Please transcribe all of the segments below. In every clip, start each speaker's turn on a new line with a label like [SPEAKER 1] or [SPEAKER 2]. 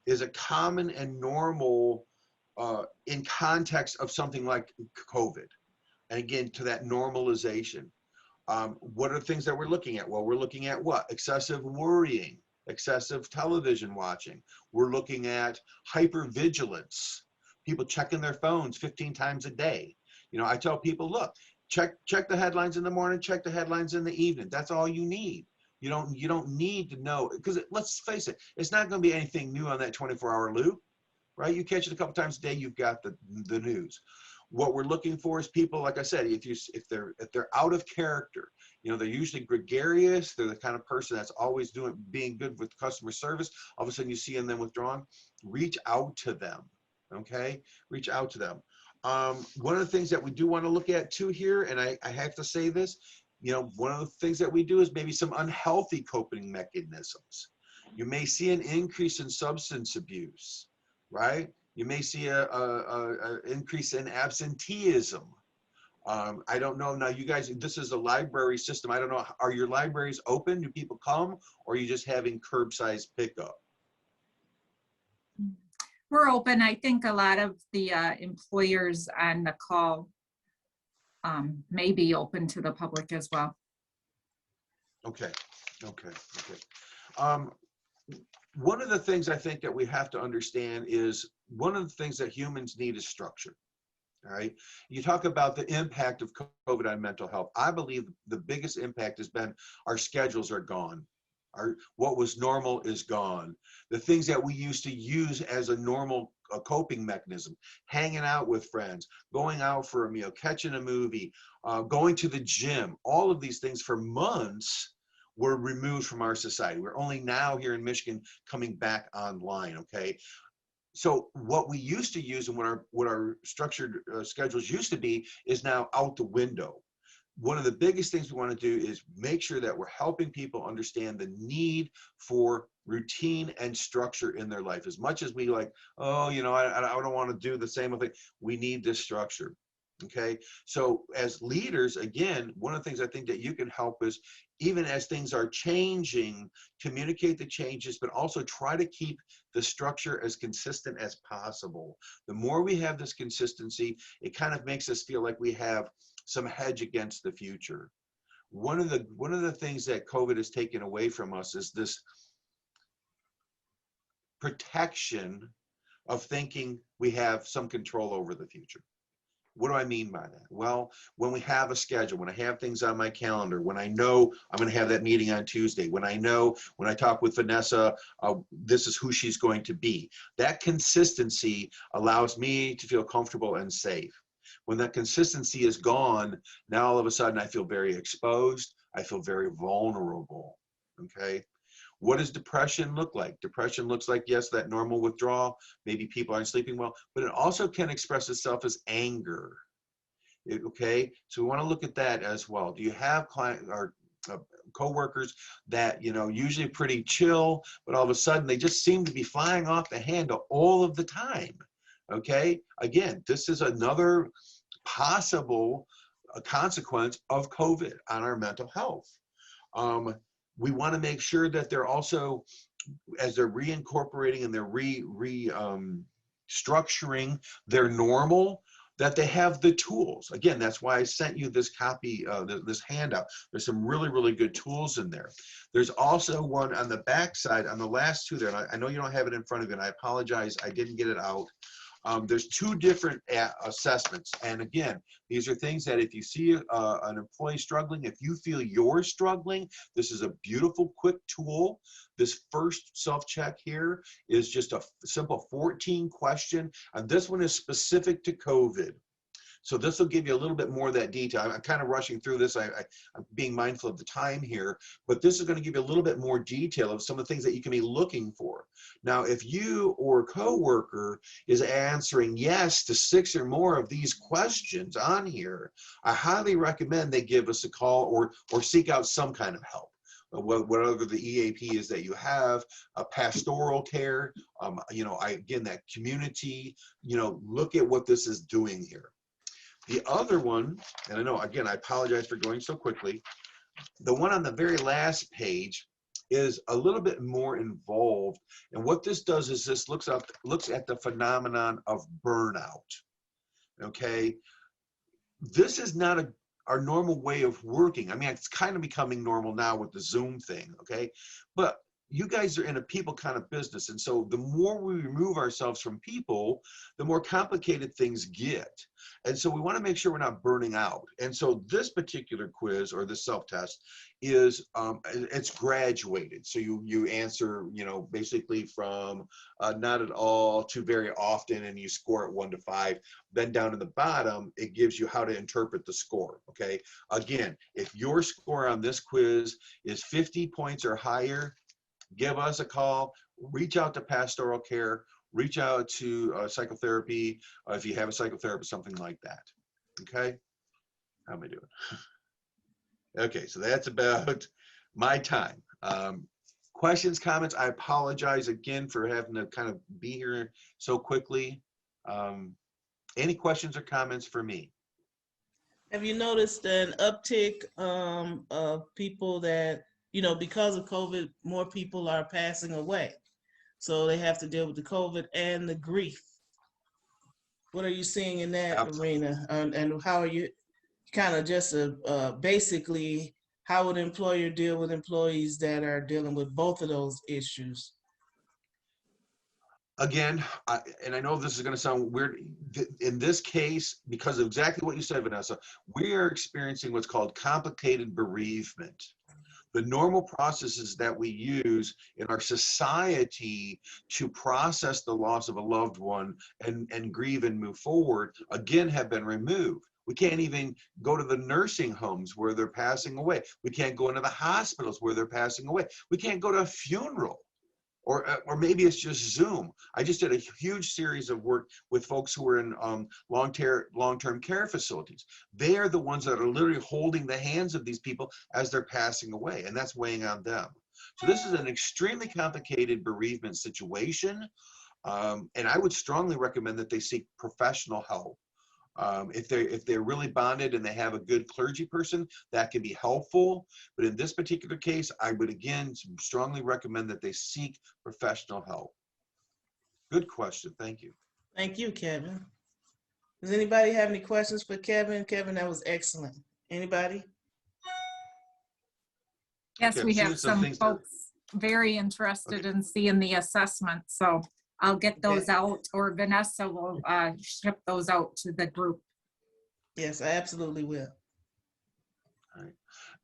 [SPEAKER 1] is a common and normal in context of something like COVID. And again, to that normalization. What are the things that we're looking at? Well, we're looking at what? Excessive worrying, excessive television watching. We're looking at hypervigilance, people checking their phones 15 times a day. You know, I tell people, look, check the headlines in the morning, check the headlines in the evening. That's all you need. You don't need to know, because let's face it, it's not going to be anything new on that 24-hour loop, right? You catch it a couple times a day, you've got the news. What we're looking for is people, like I said, if they're out of character, you know, they're usually gregarious. They're the kind of person that's always being good with customer service. All of a sudden you see them withdrawn. Reach out to them, okay? Reach out to them. One of the things that we do want to look at too here, and I have to say this, you know, one of the things that we do is maybe some unhealthy coping mechanisms. You may see an increase in substance abuse, right? You may see a increase in absenteeism. I don't know. Now, you guys, this is a library system. I don't know. Are your libraries open? Do people come? Or are you just having curbside pickup?
[SPEAKER 2] We're open. I think a lot of the employers on the call may be open to the public as well.
[SPEAKER 1] Okay. One of the things I think that we have to understand is one of the things that humans need is structure. All right. You talk about the impact of COVID on mental health. I believe the biggest impact has been our schedules are gone. What was normal is gone. The things that we used to use as a normal coping mechanism, hanging out with friends, going out for a meal, catching a movie, going to the gym, all of these things for months were removed from our society. We're only now here in Michigan coming back online, okay? So what we used to use and what our structured schedules used to be is now out the window. One of the biggest things we want to do is make sure that we're helping people understand the need for routine and structure in their life. As much as we like, oh, you know, I don't want to do the same thing. We need this structure. Okay. So as leaders, again, one of the things I think that you can help is, even as things are changing, communicate the changes, but also try to keep the structure as consistent as possible. The more we have this consistency, it kind of makes us feel like we have some hedge against the future. One of the things that COVID has taken away from us is this protection of thinking we have some control over the future. What do I mean by that? Well, when we have a schedule, when I have things on my calendar, when I know I'm going to have that meeting on Tuesday, when I know when I talk with Vanessa, this is who she's going to be. That consistency allows me to feel comfortable and safe. When that consistency is gone, now all of a sudden I feel very exposed. I feel very vulnerable, okay? What does depression look like? Depression looks like, yes, that normal withdrawal. Maybe people aren't sleeping well, but it also can express itself as anger. Okay, so we want to look at that as well. Do you have coworkers that, you know, usually pretty chill, but all of a sudden they just seem to be flying off the handle all of the time? Okay, again, this is another possible consequence of COVID on our mental health. We want to make sure that they're also, as they're reincorporating and they're structuring their normal, that they have the tools. Again, that's why I sent you this copy, this handout. There's some really, really good tools in there. There's also one on the back side, on the last two there, and I know you don't have it in front of you, and I apologize, I didn't get it out. There's two different assessments. And again, these are things that if you see an employee struggling, if you feel you're struggling, this is a beautiful, quick tool. This first self-check here is just a simple 14 question. And this one is specific to COVID. So this will give you a little bit more of that detail. I'm kind of rushing through this. I'm being mindful of the time here, but this is going to give you a little bit more detail of some of the things that you can be looking for. Now, if you or a coworker is answering yes to 6 or more of these questions on here, I highly recommend they give us a call or seek out some kind of help. Whatever the EAP is that you have, pastoral care, you know, again, that community, you know, look at what this is doing here. The other one, and I know, again, I apologize for going so quickly. The one on the very last page is a little bit more involved. And what this does is this looks at the phenomenon of burnout. Okay, this is not our normal way of working. I mean, it's kind of becoming normal now with the Zoom thing. Okay, but you guys are in a people kind of business, and so the more we remove ourselves from people, the more complicated things get. And so we want to make sure we're not burning out. And so this particular quiz or this self-test is it's graduated. So you answer, you know, basically from not at all to very often, and you score it 1 to 5. Then down in the bottom, it gives you how to interpret the score. Okay, again, if your score on this quiz is 50 points or higher, give us a call, reach out to pastoral care, reach out to psychotherapy, if you have a psychotherapist, something like that. Okay, how am I doing? Okay, so that's about my time. Questions, comments? I apologize again for having to kind of be here so quickly. Any questions or comments for me?
[SPEAKER 3] Have you noticed an uptick of people that, you know, because of COVID, more people are passing away? So they have to deal with the COVID and the grief. What are you seeing in that arena? And how are you kind of just basically, how would an employer deal with employees that are dealing with both of those issues?
[SPEAKER 1] Again, and I know this is going to sound weird, in this case, because of exactly what you said, Vanessa, we are experiencing what's called complicated bereavement. The normal processes that we use in our society to process the loss of a loved one and grieve and move forward, again, have been removed. We can't even go to the nursing homes where they're passing away. We can't go into the hospitals where they're passing away. We can't go to a funeral. Or maybe it's just Zoom. I just did a huge series of work with folks who are in long-term care facilities. They are the ones that are literally holding the hands of these people as they're passing away, and that's weighing on them. So this is an extremely complicated bereavement situation, and I would strongly recommend that they seek professional help. If they're really bonded and they have a good clergy person, that can be helpful. But in this particular case, I would again strongly recommend that they seek professional help. Good question. Thank you.
[SPEAKER 3] Thank you, Kevin. Does anybody have any questions for Kevin? Kevin, that was excellent. Anybody?
[SPEAKER 2] Yes,
[SPEAKER 1] Okay,
[SPEAKER 2] we have some folks very interested in seeing the assessment. So I'll get those out, or Vanessa will ship those out to the group.
[SPEAKER 3] Yes, I absolutely will.
[SPEAKER 1] All right.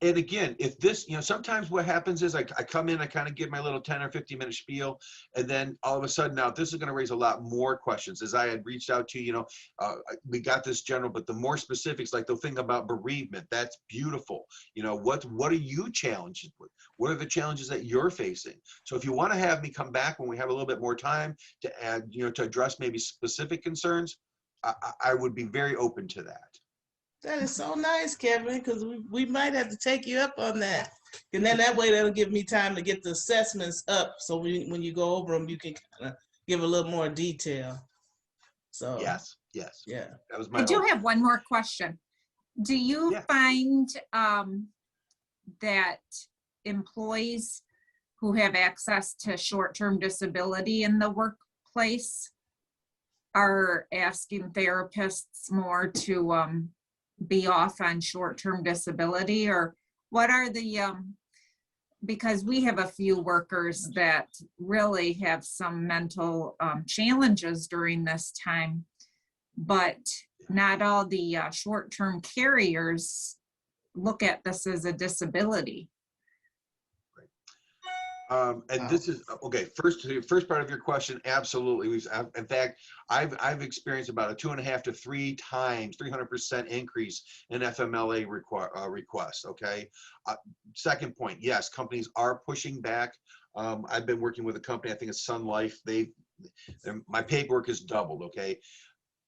[SPEAKER 1] And again, if this, you know, sometimes what happens is I come in, I kind of give my little 10 or 15 minute spiel, and then all of a sudden now this is going to raise a lot more questions. As I had reached out to you, you know, we got this general, but the more specifics, like the thing about bereavement, that's beautiful. You know, what are you challenged with? What are the challenges that you're facing? So if you want to have me come back when we have a little bit more time to add, you know, to address maybe specific concerns, I would be very open to that.
[SPEAKER 3] That is so nice, Kevin, because we might have to take you up on that. And then that way that'll give me time to get the assessments up. So when you go over them, you can kind of give a little more detail. So
[SPEAKER 1] yes.
[SPEAKER 3] Yeah.
[SPEAKER 1] That was my
[SPEAKER 2] I do have one more question. Do you find that employees who have access to short-term disability in the workplace are asking therapists more to be off on short-term disability, or what are the because we have a few workers that really have some mental challenges during this time, but not all the short-term carriers look at this as a disability.
[SPEAKER 1] And this is okay. First part of your question, absolutely. In fact, I've experienced about a 2.5 to 3 times 300% increase in FMLA requests. Okay. Second point, yes, companies are pushing back. I've been working with a company. I think it's Sun Life. My paperwork is doubled. Okay.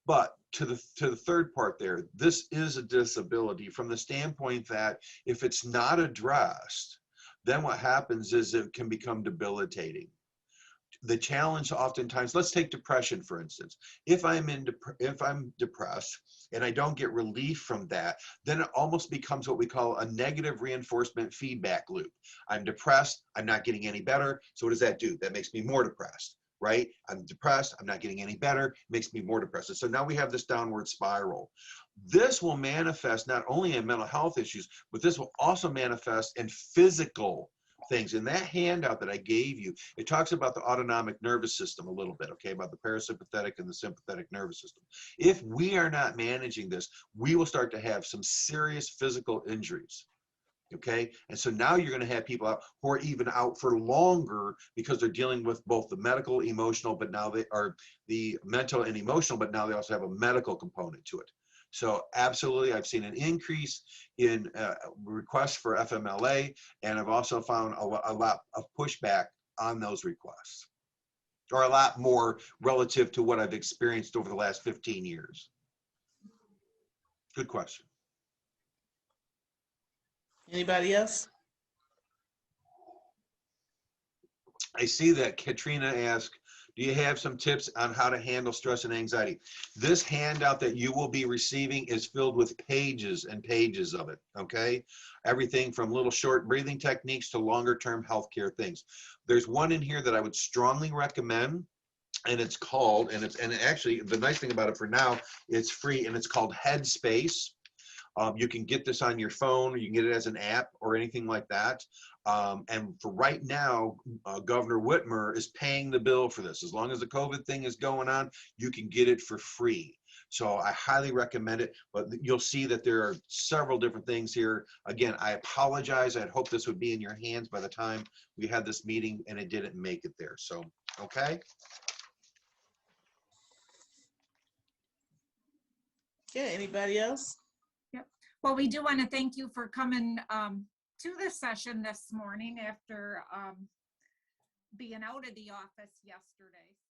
[SPEAKER 1] But to the third part there, this is a disability from the standpoint that if it's not addressed, then what happens is it can become debilitating. the challenge oftentimes, let's take depression, for instance. If I'm depressed and I don't get relief from that, then it almost becomes what we call a negative reinforcement feedback loop. I'm depressed, I'm not getting any better. So what does that do? That makes me more depressed, right? I'm depressed, I'm not getting any better, makes me more depressed. And so now we have this downward spiral. This will manifest not only in mental health issues, but this will also manifest in physical things. In that handout that I gave you, it talks about the autonomic nervous system a little bit, okay, about the parasympathetic and the sympathetic nervous system. If we are not managing this, we will start to have some serious physical injuries, okay? And so now you're going to have people out who are even out for longer because they're dealing with both the medical, emotional, but now they are the mental and emotional, but now they also have a medical component to it. So absolutely, I've seen an increase in requests for FMLA, and I've also found a lot of pushback on those requests, or a lot more relative to what I've experienced over the last 15 years. Good question.
[SPEAKER 3] Anybody else?
[SPEAKER 1] I see that Katrina asked, do you have some tips on how to handle stress and anxiety? This handout that you will be receiving is filled with pages and pages of it, okay? Everything from little short breathing techniques to longer term healthcare things. There's one in here that I would strongly recommend, and it's called, and actually the nice thing about it for now, it's free, and it's called Headspace. You can get this on your phone, or you can get it as an app or anything like that. And for right now, Governor Whitmer is paying the bill for this. As long as the COVID thing is going on, you can get it for free. So I highly recommend it, but you'll see that there are several different things here. Again, I apologize. I'd hoped this would be in your hands by the time we had this meeting, and it didn't make it there. So, okay.
[SPEAKER 3] Okay, anybody else?
[SPEAKER 2] Well, we do want to thank you for coming to this session this morning after being out of the office yesterday.